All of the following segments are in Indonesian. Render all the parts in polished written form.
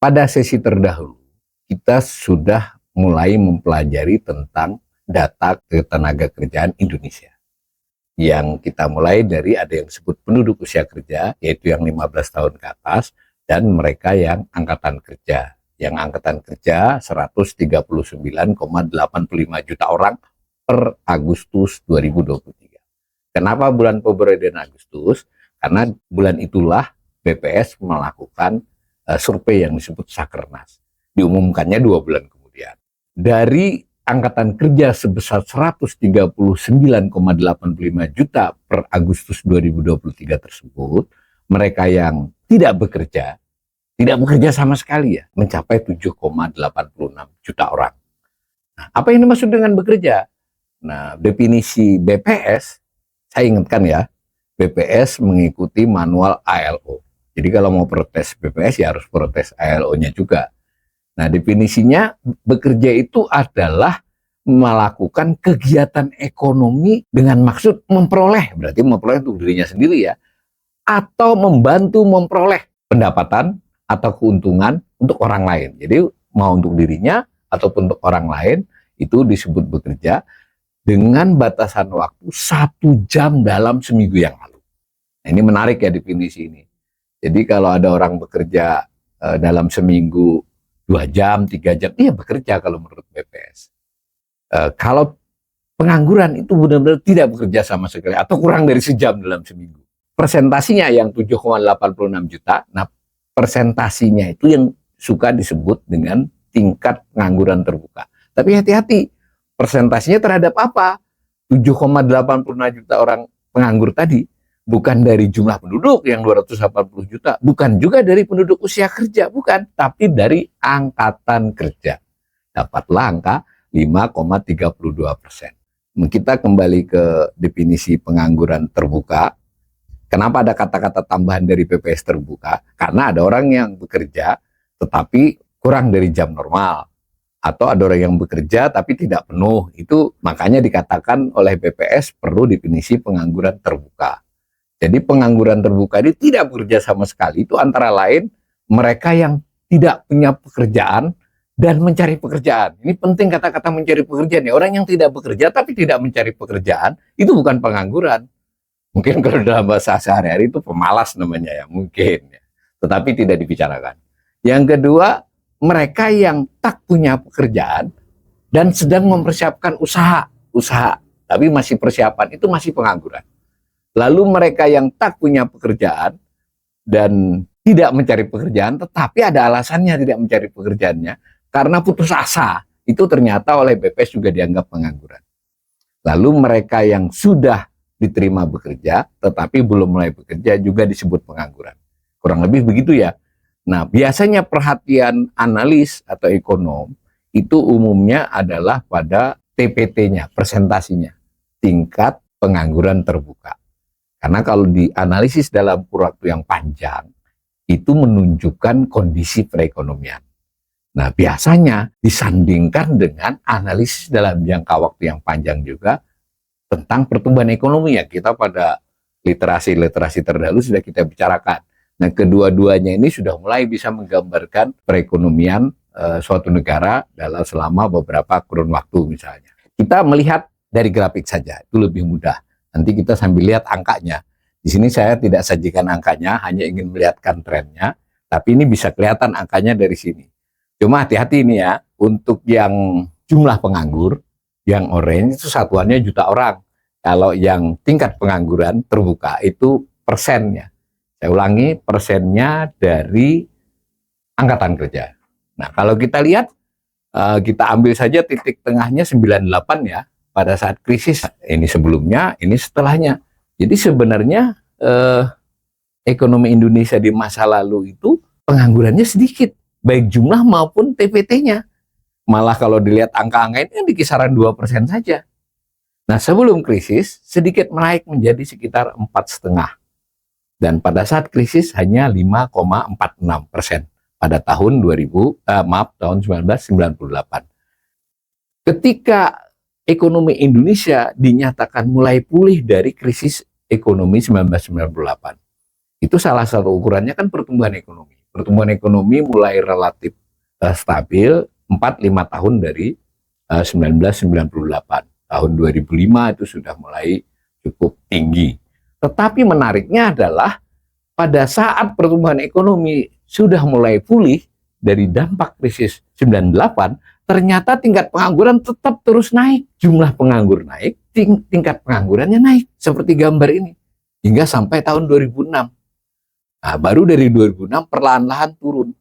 Pada sesi terdahulu, kita sudah mulai mempelajari tentang data ketenaga kerjaan Indonesia. Yang kita mulai dari ada yang disebut penduduk usia kerja, yaitu yang 15 tahun ke atas, dan mereka yang angkatan kerja. Yang angkatan kerja 139,85 juta orang per Agustus 2023. Kenapa bulan Februari dan Agustus? Karena bulan itulah BPS melakukan survei yang disebut Sakernas. Diumumkannya 2 bulan kemudian. Dari angkatan kerja sebesar 139,85 juta per Agustus 2023 tersebut, mereka yang tidak bekerja sama sekali ya, mencapai 7,86 juta orang. Nah, apa yang dimaksud dengan bekerja? Nah, definisi BPS, saya ingatkan ya, BPS mengikuti manual ILO. Jadi kalau mau protes BPS ya harus protes ILO-nya juga. Nah, definisinya bekerja itu adalah melakukan kegiatan ekonomi dengan maksud memperoleh, berarti memperoleh untuk dirinya sendiri ya, atau membantu memperoleh pendapatan atau keuntungan untuk orang lain. Jadi mau untuk dirinya ataupun untuk orang lain itu disebut bekerja dengan batasan waktu 1 jam dalam seminggu yang lalu. Nah, ini menarik ya definisi ini. Jadi kalau ada orang bekerja dalam seminggu 2 jam, 3 jam, iya bekerja kalau menurut BPS. Kalau pengangguran itu benar-benar tidak bekerja sama sekali atau kurang dari sejam dalam seminggu. Persentasinya yang 7,86 juta, nah persentasinya itu yang suka disebut dengan tingkat pengangguran terbuka. Tapi hati-hati, persentasinya terhadap apa? 7,86 juta orang penganggur tadi. Bukan dari jumlah penduduk yang 280 juta, bukan juga dari penduduk usia kerja, bukan, tapi dari angkatan kerja. Dapatlah angka 5,32%. Kita kembali ke definisi pengangguran terbuka. Kenapa ada kata-kata tambahan dari BPS terbuka? Karena ada orang yang bekerja tetapi kurang dari jam normal. Atau ada orang yang bekerja tapi tidak penuh. Itu makanya dikatakan oleh BPS perlu definisi pengangguran terbuka. Jadi pengangguran terbuka ini tidak bekerja sama sekali, itu antara lain mereka yang tidak punya pekerjaan dan mencari pekerjaan. Ini penting kata-kata mencari pekerjaan ya. Orang yang tidak bekerja tapi tidak mencari pekerjaan itu bukan pengangguran. Mungkin kalau dalam bahasa sehari-hari itu pemalas namanya ya, mungkin ya. Tetapi tidak dibicarakan. Yang kedua, mereka yang tak punya pekerjaan dan sedang mempersiapkan usaha, tapi masih persiapan, itu masih pengangguran. Lalu mereka yang tak punya pekerjaan dan tidak mencari pekerjaan, tetapi ada alasannya tidak mencari pekerjaannya, karena putus asa, itu ternyata oleh BPS juga dianggap pengangguran. Lalu mereka yang sudah diterima bekerja, tetapi belum mulai bekerja juga disebut pengangguran. Kurang lebih begitu ya. Nah, biasanya perhatian analis atau ekonom, itu umumnya adalah pada TPT-nya, presentasinya, tingkat pengangguran terbuka. Karena kalau dianalisis dalam kurun waktu yang panjang, itu menunjukkan kondisi perekonomian. Nah, biasanya disandingkan dengan analisis dalam jangka waktu yang panjang juga tentang pertumbuhan ekonomi ya. Kita pada literasi terdahulu sudah kita bicarakan. Nah, kedua-duanya ini sudah mulai bisa menggambarkan perekonomian suatu negara dalam selama beberapa kurun waktu misalnya. Kita melihat dari grafik saja, itu lebih mudah. Nanti kita sambil lihat angkanya. Di sini saya tidak sajikan angkanya, hanya ingin melihatkan trennya. Tapi ini bisa kelihatan angkanya dari sini. Cuma hati-hati ini ya, untuk yang jumlah penganggur, yang orange itu satuannya juta orang. Kalau yang tingkat pengangguran terbuka itu persennya. Saya ulangi, persennya dari angkatan kerja. Nah, kalau kita lihat, kita ambil saja titik tengahnya 98 ya. Pada saat krisis, ini sebelumnya, ini setelahnya. Jadi sebenarnya ekonomi Indonesia di masa lalu itu penganggurannya sedikit, baik jumlah maupun TPT-nya. Malah kalau dilihat angka-angka ini di kisaran 2% saja. Nah, sebelum krisis sedikit naik menjadi sekitar 4,5. Dan pada saat krisis hanya 5,46% pada tahun 1998. Ketika ekonomi Indonesia dinyatakan mulai pulih dari krisis ekonomi 1998. Itu salah satu ukurannya kan pertumbuhan ekonomi. pertumbuhan ekonomi mulai relatif stabil 4-5 tahun dari 1998. Tahun 2005 itu sudah mulai cukup tinggi. Tetapi menariknya adalah pada saat pertumbuhan ekonomi sudah mulai pulih dari dampak krisis 98, ternyata tingkat pengangguran tetap terus naik. Jumlah penganggur naik, tingkat penganggurannya naik. Seperti gambar ini. Hingga sampai tahun 2006. Nah, baru dari 2006 perlahan-lahan turun.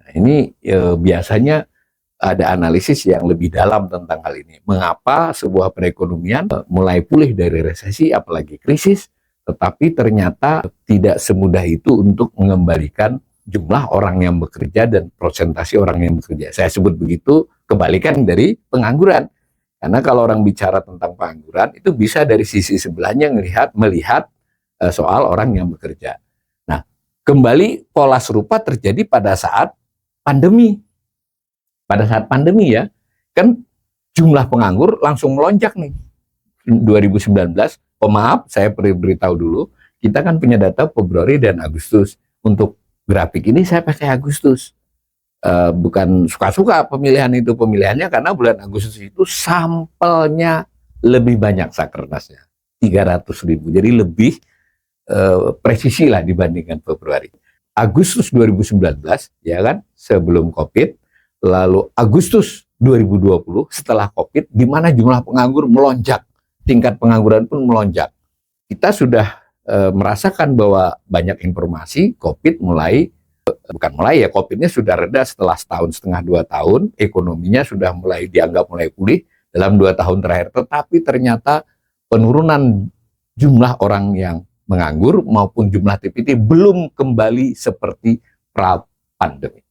Nah, ini biasanya ada analisis yang lebih dalam tentang hal ini. Mengapa sebuah perekonomian mulai pulih dari resesi, apalagi krisis, tetapi ternyata tidak semudah itu untuk mengembalikan jumlah orang yang bekerja dan prosentasi orang yang bekerja. Saya sebut begitu, kebalikan dari pengangguran. Karena kalau orang bicara tentang pengangguran, itu bisa dari sisi sebelahnya melihat soal orang yang bekerja. Nah, kembali pola serupa terjadi pada saat pandemi. Pada saat pandemi ya, kan jumlah penganggur langsung melonjak nih. 2019, maaf saya beritahu dulu, kita kan punya data Februari dan Agustus. Untuk grafik ini saya pakai Agustus. Bukan suka-suka pemilihan itu, pemilihannya karena bulan Agustus itu sampelnya lebih banyak sakernasnya, 300.000. Jadi lebih presisi lah dibandingkan Februari. Agustus 2019, ya kan, sebelum COVID, lalu Agustus 2020 setelah COVID, di mana jumlah penganggur melonjak, tingkat pengangguran pun melonjak. Kita sudah merasakan bahwa banyak informasi COVID COVID-nya sudah reda setelah setahun setengah 2 tahun, ekonominya sudah mulai dianggap mulai pulih dalam 2 tahun terakhir. Tetapi ternyata penurunan jumlah orang yang menganggur maupun jumlah TPT belum kembali seperti pra-pandemi.